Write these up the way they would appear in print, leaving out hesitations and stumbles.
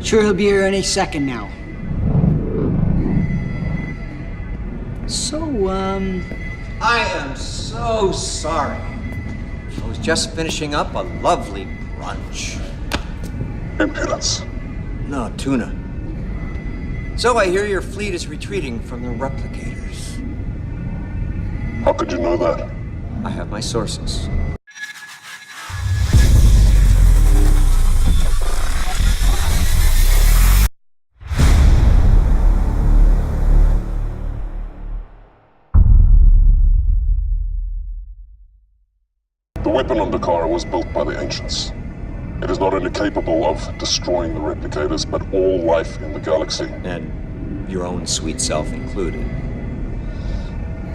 Sure, he'll be here any second now. So, I am so sorry. I was just finishing up a lovely brunch. Impudence. No, tuna. So I hear your fleet is retreating from the replicators. How could you know that? I have my sources. The weapon on the car was built by the ancients. It is not only capable of destroying the replicators, but all life in the galaxy. And your own sweet self included.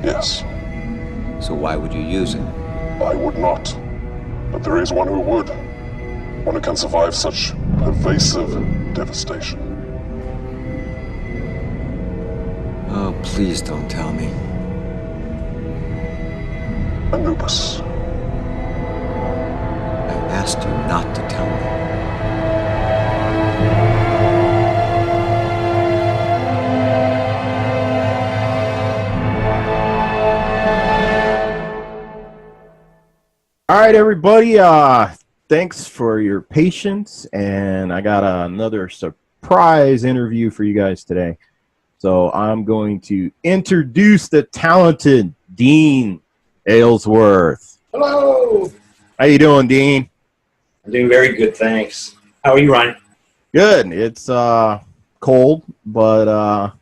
Yes. So why would you use it? I would not. But there is one who would. One who can survive such pervasive devastation. Oh, please don't tell me. Anubis. I asked you not to tell me. All right, everybody. Thanks for your patience, and I got another surprise interview for you guys today. So I'm going to introduce the talented Dean Aylesworth. Hello. How you doing, Dean? I'm doing very good, thanks. How are you, Ryan? Good. It's cold, but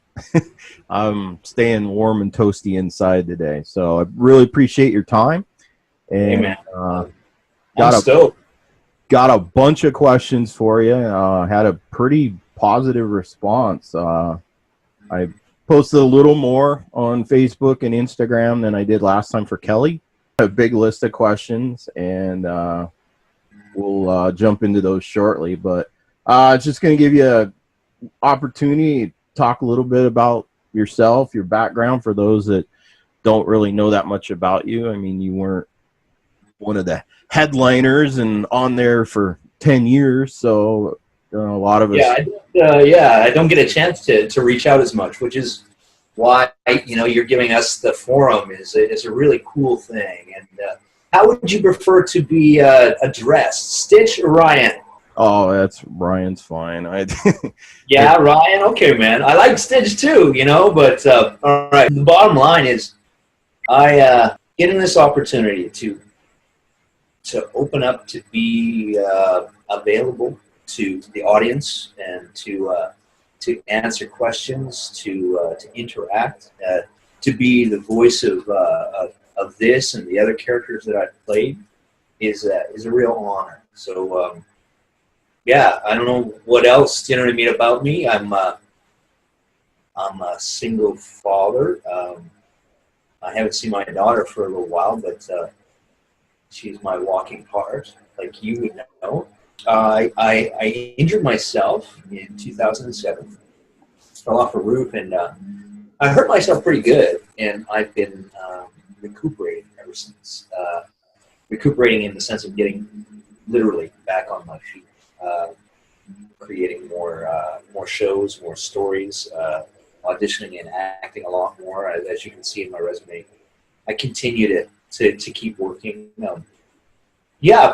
I'm staying warm and toasty inside today. So I really appreciate your time. And Hey, man. got a bunch of questions for you. Had a pretty positive response. I posted a little more on Facebook and Instagram than I did last time for Kelly. A big list of questions, and we'll jump into those shortly. But just going to give you an opportunity to talk a little bit about yourself, your background, for those that don't really know that much about you. I mean, you weren't one of the headliners and on there for 10 years, so a lot of us. I don't get a chance to reach out as much, which is why you're giving us the forum is a really cool thing. And how would you prefer to be addressed, Stitch or Ryan? Oh, that's Ryan's fine. Yeah, Ryan. Okay, man. I like Stitch too, But all right. The bottom line is, I getting this opportunity to open up, to be available to the audience, and to answer questions, to interact, to be the voice of this and the other characters that I've played is a real honor. So I don't know what else about me. I'm a single father. I haven't seen my daughter for a little while, but she's my walking heart, like you would know. I injured myself in 2007. Fell off a roof, and I hurt myself pretty good, and I've been recuperating ever since. Recuperating in the sense of getting literally back on my feet, creating more shows, more stories, auditioning and acting a lot more. As you can see in my resume, I continue to keep working.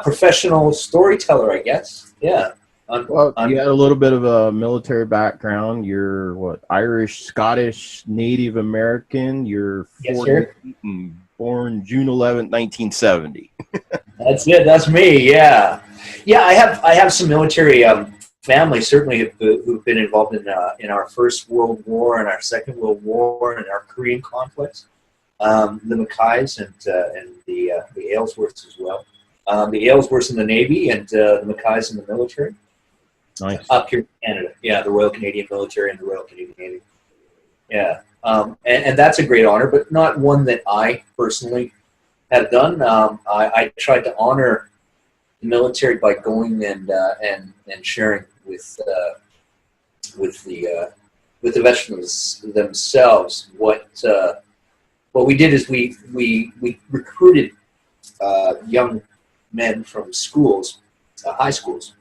Professional storyteller, I guess. Yeah. Well, you had a little bit of a military background. You're what, Irish, Scottish, Native American. You're 40, born June 11th, 1970. That's it. That's me. Yeah. Yeah. I have some military family certainly who've been involved in our First World War and our Second World War and our Korean conflicts. The Mackays and the Aylesworths as well. The Aylesworths in the Navy and the Mackays in the military. Nice. Up here in Canada. Yeah, the Royal Canadian Military and the Royal Canadian Navy. Yeah. And that's a great honor, but not one that I personally have done. I tried to honor the military by going and sharing with the veterans themselves. What we did is we recruited young men from schools, high schools,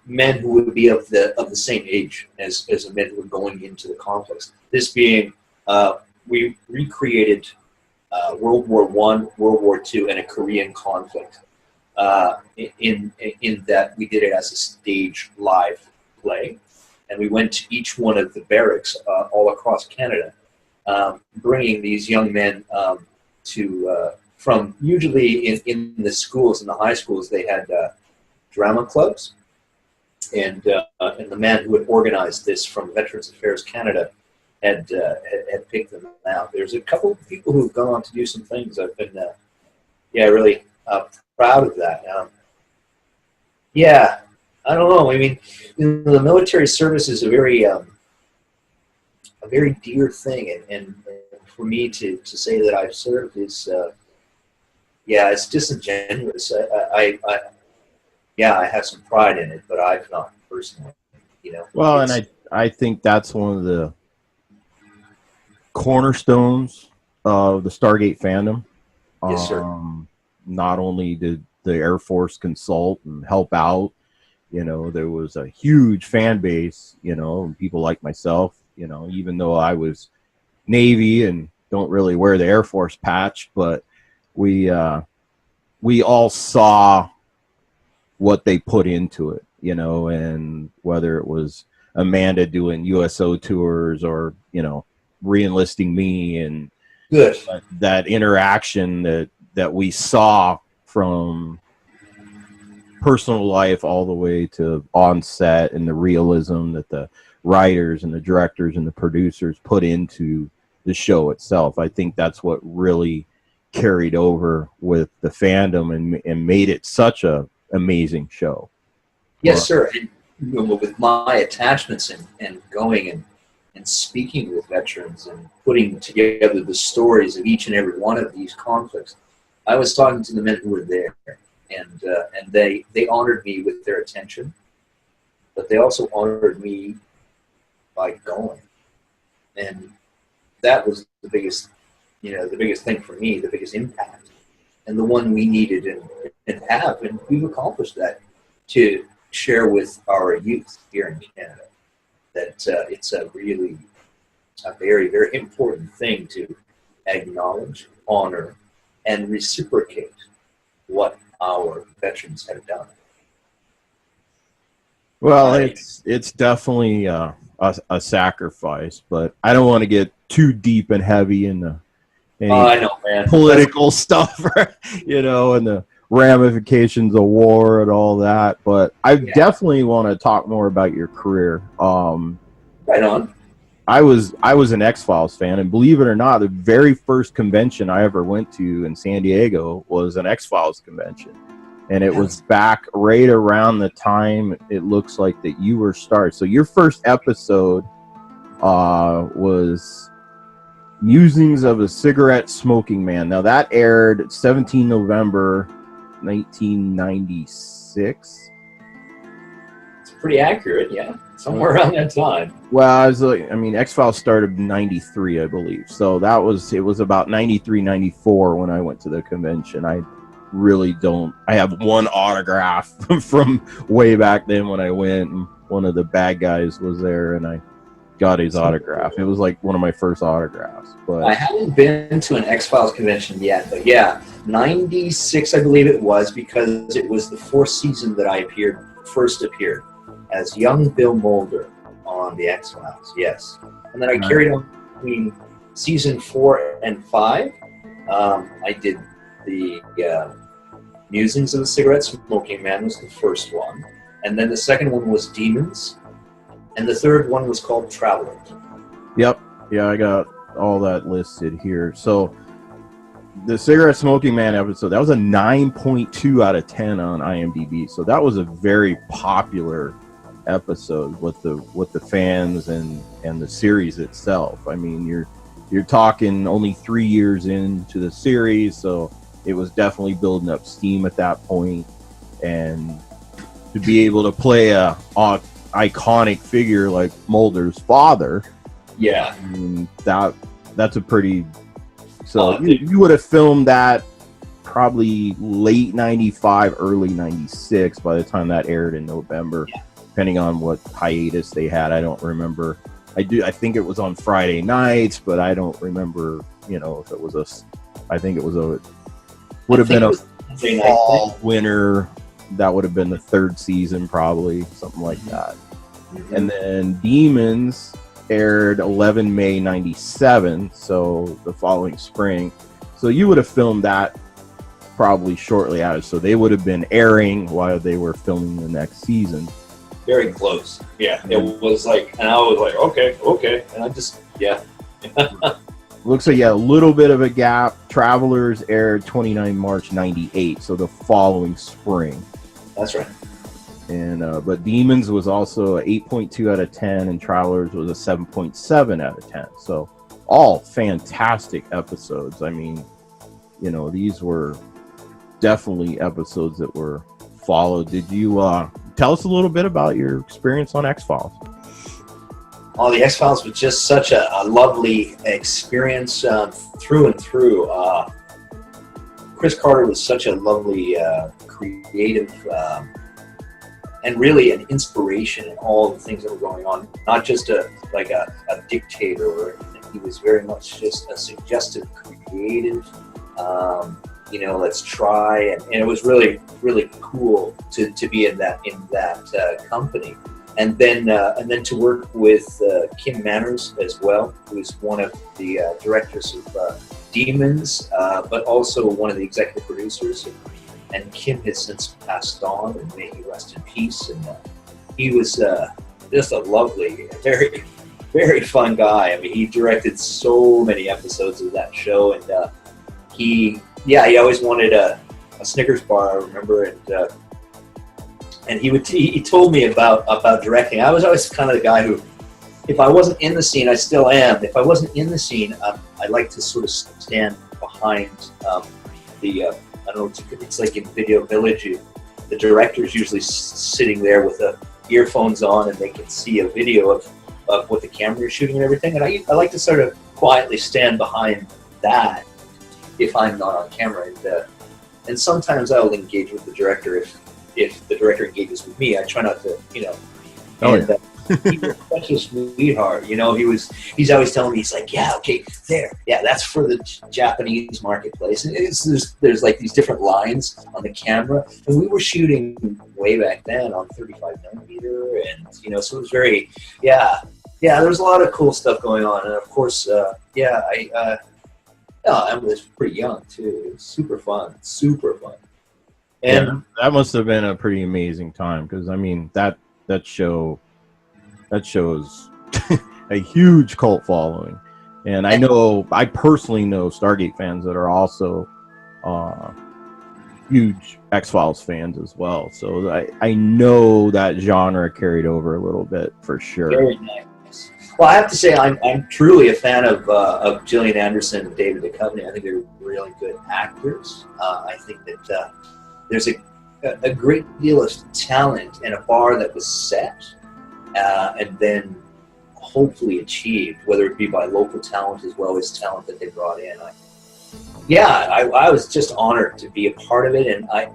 men who would be of the same age as the men who were going into the conflicts. This being, we recreated World War I, World War II, and a Korean conflict. In that we did it as a stage live play, and we went to each one of the barracks all across Canada, bringing these young men from usually in the schools, in the high schools, they had drama clubs, and the man who had organized this from Veterans Affairs Canada had picked them out. There's a couple of people who've gone on to do some things. I've been really proud of that. I don't know. I mean, the military service is a very dear thing, and for me to say that I've served is, it's disingenuous. I have some pride in it, but I've not personally, Well, and I think that's one of the cornerstones of the Stargate fandom. Yes, sir. Not only did the Air Force consult and help out, there was a huge fan base, people like myself, even though I was Navy and don't really wear the Air Force patch, but we all saw what they put into it, and whether it was Amanda doing USO tours or, re-enlisting me, and Good. that interaction that we saw from personal life all the way to on set, and the realism that the writers and the directors and the producers put into the show itself. I think that's what really carried over with the fandom and made it such a amazing show. Yes, sir. And with my attachments and going and speaking with veterans and putting together the stories of each and every one of these conflicts, I was talking to the men who were there, and they honored me with their attention, but they also honored me by going, and that was the biggest thing for me, the biggest impact, and the one we needed and have, and we've accomplished that, to share with our youth here in Canada that it's a very, very important thing to acknowledge, honor, and reciprocate what our veterans have done. Well, it's definitely a sacrifice, but I don't want to get too deep and heavy in the I know, man. political stuff, and the ramifications of war and all that. But I definitely want to talk more about your career. Right on. I was an X-Files fan, and believe it or not, the very first convention I ever went to in San Diego was an X-Files convention. And it was back right around the time it looks like that you were started. So your first episode was Musings of a Cigarette Smoking Man. Now that aired 17 November 1996. It's pretty accurate, yeah. Somewhere around that time. Well, X-Files started in 93, I believe. So it was about 93, 94 when I went to the convention. I have one autograph from way back then when I went, and one of the bad guys was there, and I got his autograph. It was like one of my first autographs. But I haven't been to an X-Files convention yet, but 96 I believe it was, because it was the fourth season that I first appeared as young Bill Mulder on the X-Files, yes. And then I carried on between season 4 and 5. I did the Musings of the Cigarette Smoking Man was the first one. And then the second one was Demons. And the third one was called Traveler. Yep. Yeah, I got all that listed here. So the Cigarette Smoking Man episode, that was a 9.2 out of 10 on IMDb. So that was a very popular episode with the fans and the series itself. I mean, you're talking only 3 years into the series, so it was definitely building up steam at that point, and to be able to play a iconic figure like Mulder's father, yeah, I mean, that's a pretty. So you would have filmed that probably late 95, early 96 by the time that aired in November, depending on what hiatus they had. I don't remember. I think it was on Friday nights, but I don't remember, you know, if it was would have been a fall, winter. That would have been the third season, probably, something like that. Mm-hmm. And then Demons aired 11 May 97, so the following spring. So you would have filmed that probably shortly after. So they would have been airing while they were filming the next season. Very close. Yeah, it was like, and I was like, okay. And I just, Looks like, a little bit of a gap. Travelers aired 29 March 98, so the following spring. That's right. And but Demons was also a 8.2 out of 10, and Travelers was a 7.7 out of 10. So all fantastic episodes. I mean, you know, these were definitely episodes that were followed. Did you tell us a little bit about your experience on X-Files? Oh, the X-Files was just such a lovely experience through and through. Chris Carter was such a lovely, creative, and really an inspiration in all the things that were going on. Not just a dictator or anything. He was very much just a suggestive, creative, let's try. And it was really, really cool to be in that company. And then to work with Kim Manners as well, who is one of the directors of Demons, but also one of the executive producers. And Kim has since passed on, and may he rest in peace. And he was just a lovely, very, very fun guy. I mean, he directed so many episodes of that show, and he always wanted a Snickers bar, I remember, and he told me about directing. I was always kind of the guy who, if I wasn't in the scene, I still am. If I wasn't in the scene, I like to sort of stand behind I don't know, it's like in Video Village, the director's usually sitting there with the earphones on, and they can see a video of what the camera is shooting and everything. And I like to sort of quietly stand behind that if I'm not on camera. And sometimes I'll engage with the director if the director engages with me. I try not to, He was such a sweetheart, he's always telling me, he's like, that's for the Japanese marketplace. And there's like these different lines on the camera, and we were shooting way back then on 35mm, and so it was very, there was a lot of cool stuff going on. And of course, I was pretty young too. It was super fun. And that must have been a pretty amazing time, because I mean that show is a huge cult following, and I personally know Stargate fans that are also huge X-Files fans as well. So I know that genre carried over a little bit for sure. Very nice. Well, I have to say I'm truly a fan of Gillian Anderson and David Duchovny. I think they're really good actors. I think that there's a great deal of talent and a bar that was set. And then hopefully achieved, whether it be by local talent as well as talent that they brought in. I was just honored to be a part of it, and I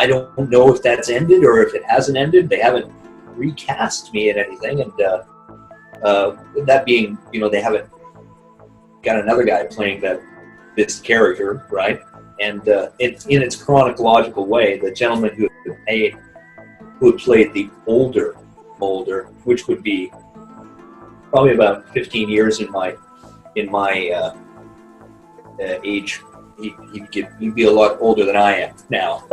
don't know if that's ended or if it hasn't ended. They haven't recast me in anything, and that being, they haven't got another guy playing this character, right? And in its chronological way, the gentleman who had played the older Mulder, which would be probably about 15 years in my age. He'd be a lot older than I am now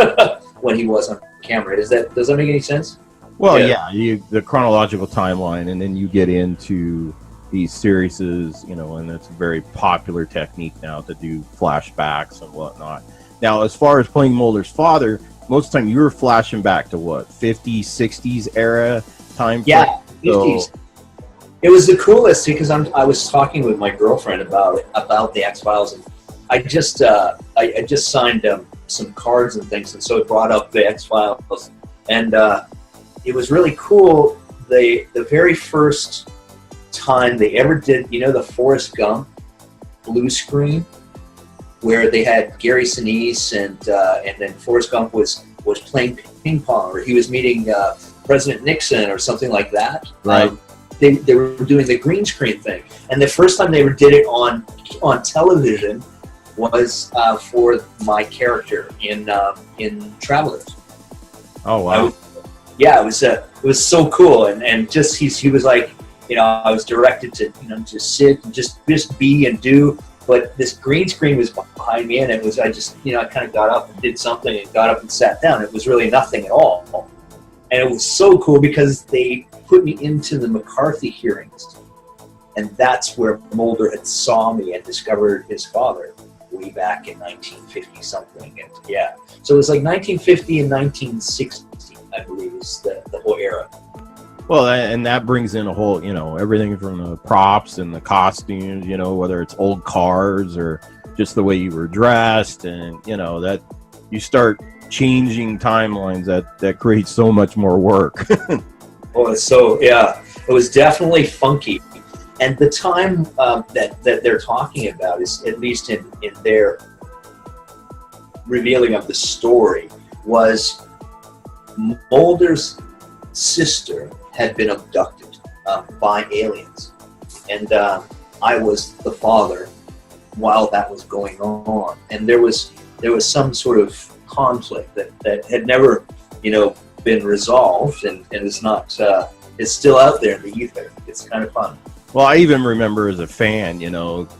when he was on camera. Does that make any sense? Well, the chronological timeline, and then you get into these series, and it's a very popular technique now to do flashbacks and whatnot. Now, as far as playing Mulder's father, most of the time you were flashing back to what, 50s, 60s era time? Yeah, 50s. It was the coolest because I was talking with my girlfriend about the X-Files, and I just signed some cards and things, and so it brought up the X-Files, and it was really cool. The very first time they ever did, the Forrest Gump blue screen, where they had Gary Sinise and then Forrest Gump was playing ping pong, or he was meeting President Nixon or something like that. Right. They were doing the green screen thing, and the first time they did it on television was for my character in Travelers. Oh wow. It was so cool, and just he was like, I was directed to just sit and just be and do, but this green screen was behind me, and it was I kind of got up and did something and got up and sat down. It was really nothing at all, and it was so cool because they put me into the McCarthy hearings, and that's where Mulder had saw me and discovered his father way back in 1950 something, and so it was like 1950 and 1960, I believe, is the whole era. Well, and that brings in a whole, everything from the props and the costumes, whether it's old cars or just the way you were dressed, and that you start changing timelines that creates so much more work. Oh, it was definitely funky. And the time that they're talking about is, at least in their revealing of the story, was Mulder's sister had been abducted by aliens. And I was the father while that was going on. And there was some sort of conflict that had never, been resolved, and it's not, it's still out there in the ether. It's kind of fun. Well, I even remember as a fan,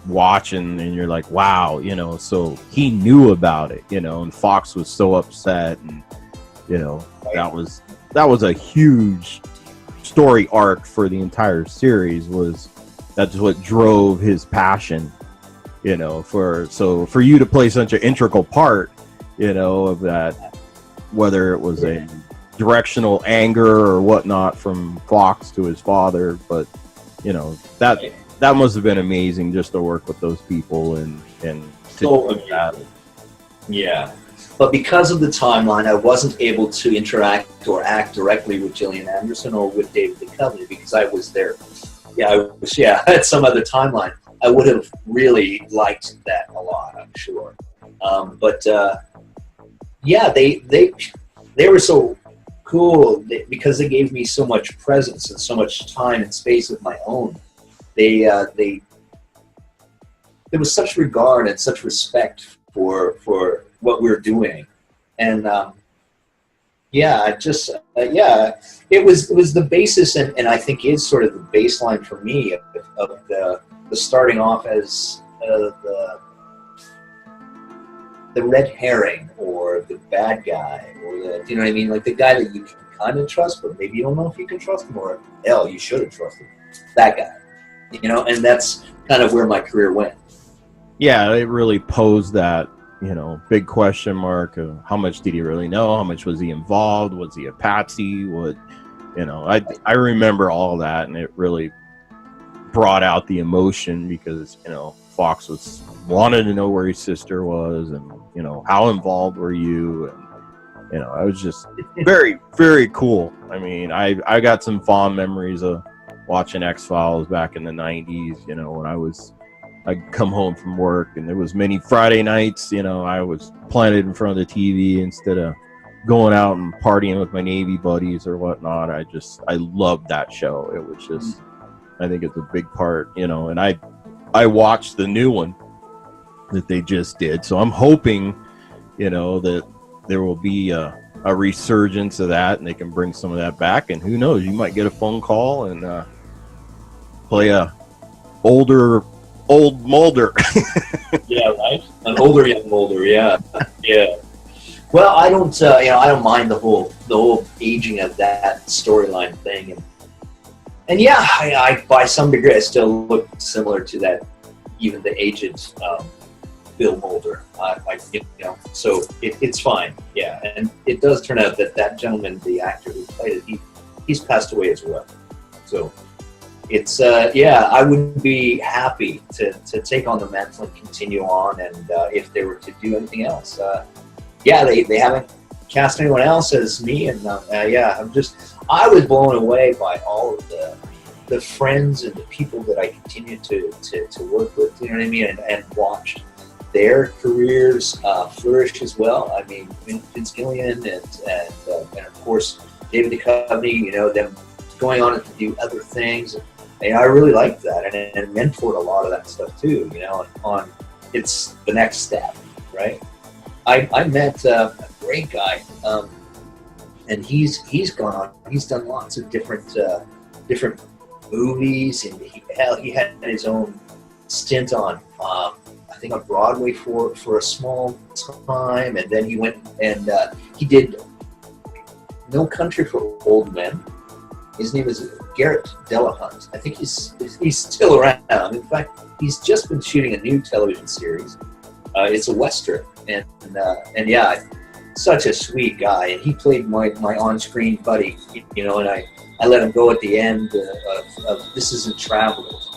watching, and you're like, wow, so he knew about it, and Fox was so upset, and, that was a huge story arc for the entire series. That's what drove his passion, for you to play such an integral part, of that, whether it was a directional anger or whatnot from Fox to his father, but that must have been amazing just to work with those people and so amazing. That. Yeah, but because of the timeline, I wasn't able to interact or act directly with Gillian Anderson or with David Duchovny because I was there. I had some other timeline. I would have really liked that a lot, I'm sure. They were so cool because they gave me so much presence and so much time and space of my own. There was such regard and such respect for what we were doing, and it was the basis, and I think is sort of the baseline for me of the starting off as the red herring or the bad guy, or the, you know what I mean, like the guy that you can kind of trust, but maybe you don't know if you can trust him, or hell, you should have trusted that guy, and that's kind of where my career went. Yeah, it really posed that, big question mark of how much did he really know? How much was he involved? Was he a patsy? I remember all that, and it really brought out the emotion because, Fox wanted to know where his sister was, and, how involved were you? And, I was just very, very cool. I mean, I got some fond memories of watching X-Files back in the 90s, when I'd come home from work, and there was many Friday nights, I was planted in front of the TV instead of going out and partying with my Navy buddies or whatnot. I loved that show. It was just, I think it's a big part, and I watched the new one that they just did. So I'm hoping, that there will be a resurgence of that, and they can bring some of that back. And who knows, you might get a phone call and play a old Mulder. Yeah, right. An older young Mulder. Yeah, yeah. Well, I don't mind the whole aging of that storyline thing, and yeah, I by some degree I still look similar to that, even the aged Bill Mulder. So it's fine. Yeah, and it does turn out that gentleman, the actor who played it, he's passed away as well. So it's I would be happy to take on the mantle and continue on, and if they were to do anything else, they haven't cast anyone else as me, and I was blown away by all of the friends and the people that I continue to work with, you know what I mean, and watched their careers flourish as well. I mean, Vince Gillian and of course David Duchovny, you know, them going on to do other things. And I really liked that, and mentored a lot of that stuff too. You know, on it's the next step, right? I met a great guy, and he's gone on. He's done lots of different movies, and he had his own stint on I think on Broadway for a small time, and then he went and he did No Country for Old Men. His name is Garrett Delahunt. I think he's still around. In fact, he's just been shooting a new television series. It's a Western, and yeah, such a sweet guy. And he played my on-screen buddy, you know, and I let him go at the end of This Isn't Travelers.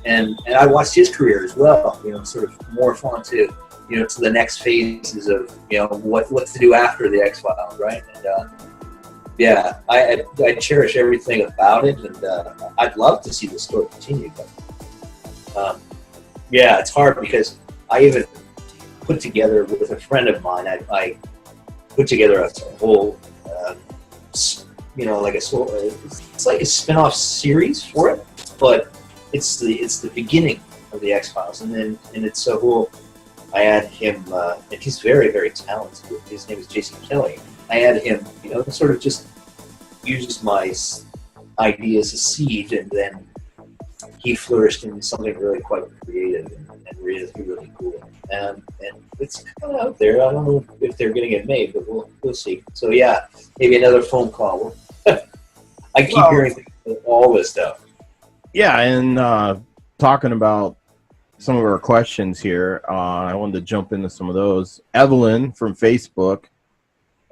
And I watched his career as well, you know, sort of morph onto, you know, to the next phases of, you know, what to do after the X-Files, right? And yeah, I cherish everything about it, and I'd love to see the story continue. But yeah, it's hard because I even put together with a friend of mine. I put together a whole, you know, it's like a spin-off series for it, but it's the beginning of the X-Files, and it's a whole. I had him, and he's very, very talented. His name is Jason Kelly. I had him, you know, sort of just use my idea as a seed, and then he flourished into something really quite creative and really, really cool. And it's kind of out there. I don't know if they're getting it made, but we'll see. So yeah, maybe another phone call. I keep hearing all this stuff. Yeah, and talking about some of our questions here, I wanted to jump into some of those. Evelyn from Facebook,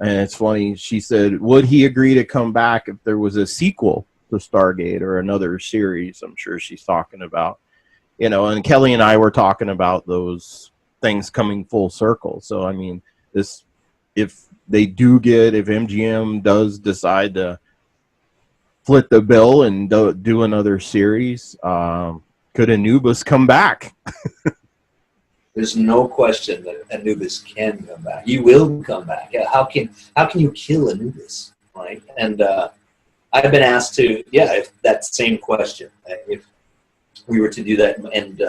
and it's funny, she said, would he agree to come back if there was a sequel to Stargate or another series? I'm sure she's talking about, you know, and Kelly and I were talking about those things coming full circle. So, I mean, if MGM does decide to split the bill and do another series, could Anubis come back? There's no question that Anubis can come back. He will come back. How can you kill Anubis, right? And I've been asked to, if that same question, if we were to do that and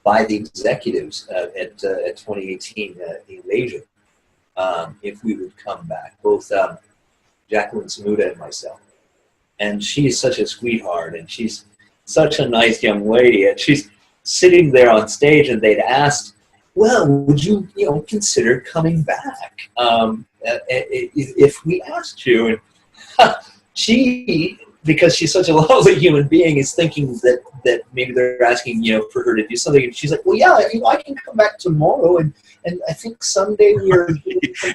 by the executives at 2018 Invasion, if we would come back, both Jacqueline Samuda and myself. And she's such a sweetheart, and she's such a nice young lady, and she's sitting there on stage, and they'd asked, well, would you consider coming back if we asked you? And she, because she's such a lovely human being, is thinking that maybe they're asking for her to do something, and she's like, well, yeah, I can come back tomorrow, and I think someday we're.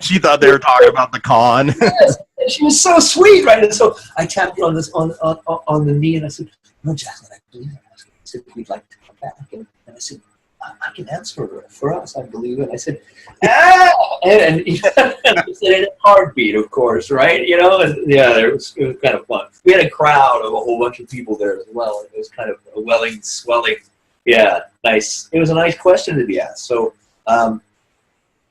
She thought they were talking about the con. Yes, and she was so sweet, right? And so I tapped her on the knee, and I said, no, Jacqueline, I believe it. I said, we'd like to come back, and I said, I can answer for us. I believe it. I said, and he said in a heartbeat, of course, right? And yeah, it was kind of fun. We had a crowd of a whole bunch of people there as well. It was kind of a swelling. Yeah, nice. It was a nice question to be asked. So,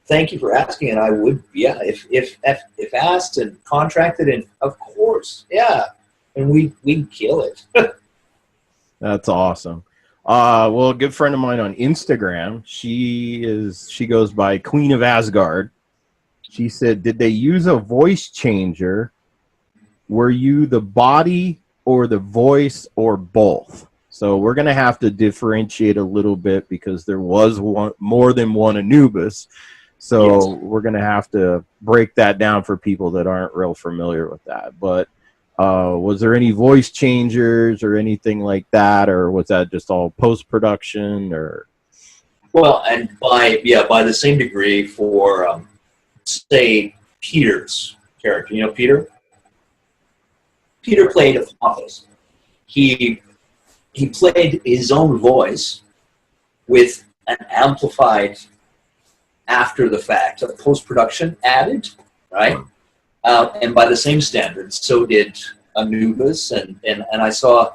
thank you for asking, and I would, if asked and contracted, and of course, and we'd kill it. That's awesome. Well, a good friend of mine on Instagram, she goes by Queen of Asgard. She said, did they use a voice changer? Were you the body or the voice or both? So we're going to have to differentiate a little bit because there was more than one Anubis. So We're going to have to break that down for people that aren't real familiar with that. But was there any voice changers or anything like that, or was that just all post-production? Or well, and by the same degree for say Peter's character. Peter played Apophis. He played his own voice with an amplified after the fact, a post-production added, right? And by the same standards, so did Anubis, and I saw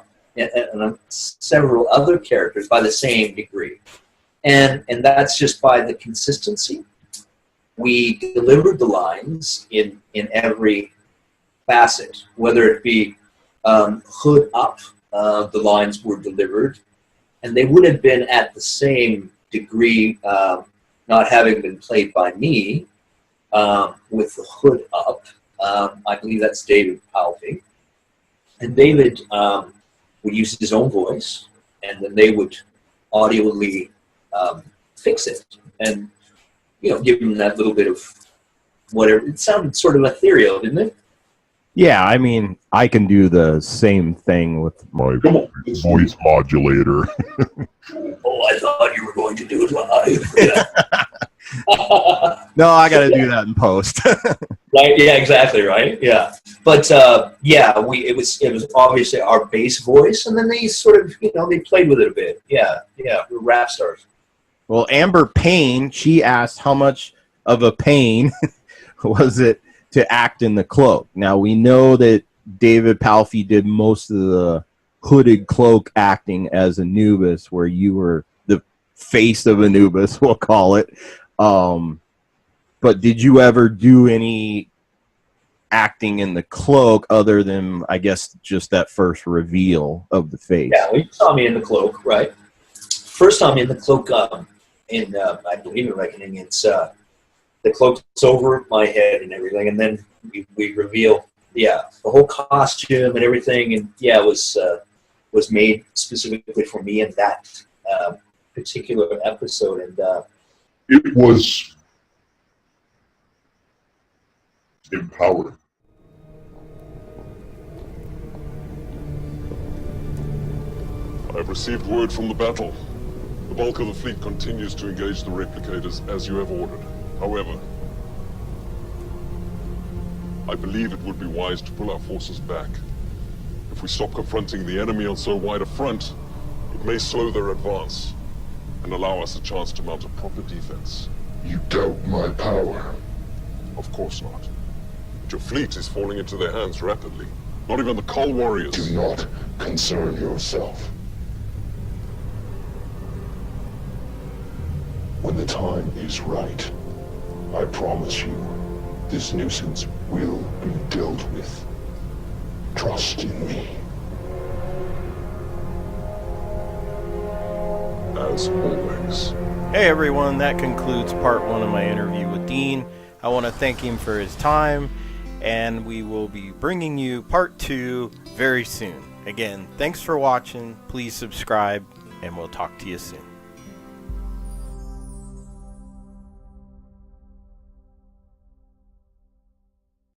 several other characters by the same degree. And that's just by the consistency. We delivered the lines in every facet, whether it be hood up, the lines were delivered, and they would have been at the same degree, not having been played by me, with the hood up. I believe that's David Palpy. And David would use his own voice, and then they would audibly fix it and, give him that little bit of whatever. It sounded sort of ethereal, didn't it? Yeah, I mean, I can do the same thing with my voice modulator. Oh, I thought you were going to do it live. No, I got to do that in post. Right? Yeah, exactly. Right? Yeah. But it was obviously our bass voice, and then they sort of they played with it a bit. Yeah. We're rap stars. Well, Amber Payne, she asked how much of a pain was it to act in the cloak. Now, we know that David Palfy did most of the hooded cloak acting as Anubis, where you were the face of Anubis, we'll call it. But did you ever do any acting in the cloak other than, I guess, just that first reveal of the face? Yeah, well, you saw me in the cloak, right? First time in the cloak, I believe in Reckoning, it's the cloak's over my head and everything, and then we reveal, the whole costume and everything, and it was made specifically for me in that particular episode, and It was empowering. I've received word from the battle. The bulk of the fleet continues to engage the replicators as you have ordered. However, I believe it would be wise to pull our forces back. If we stop confronting the enemy on so wide a front, it may slow their advance and allow us a chance to mount a proper defense. You doubt my power? Of course not. But your fleet is falling into their hands rapidly. Not even the Cull warriors. Do not concern yourself. When the time is right, I promise you, this nuisance will be dealt with. Trust in me. As always. Hey everyone, that concludes part 1 of my interview with Dean. I want to thank him for his time, and we will be bringing you part 2 very soon. Again, thanks for watching, please subscribe, and we'll talk to you soon.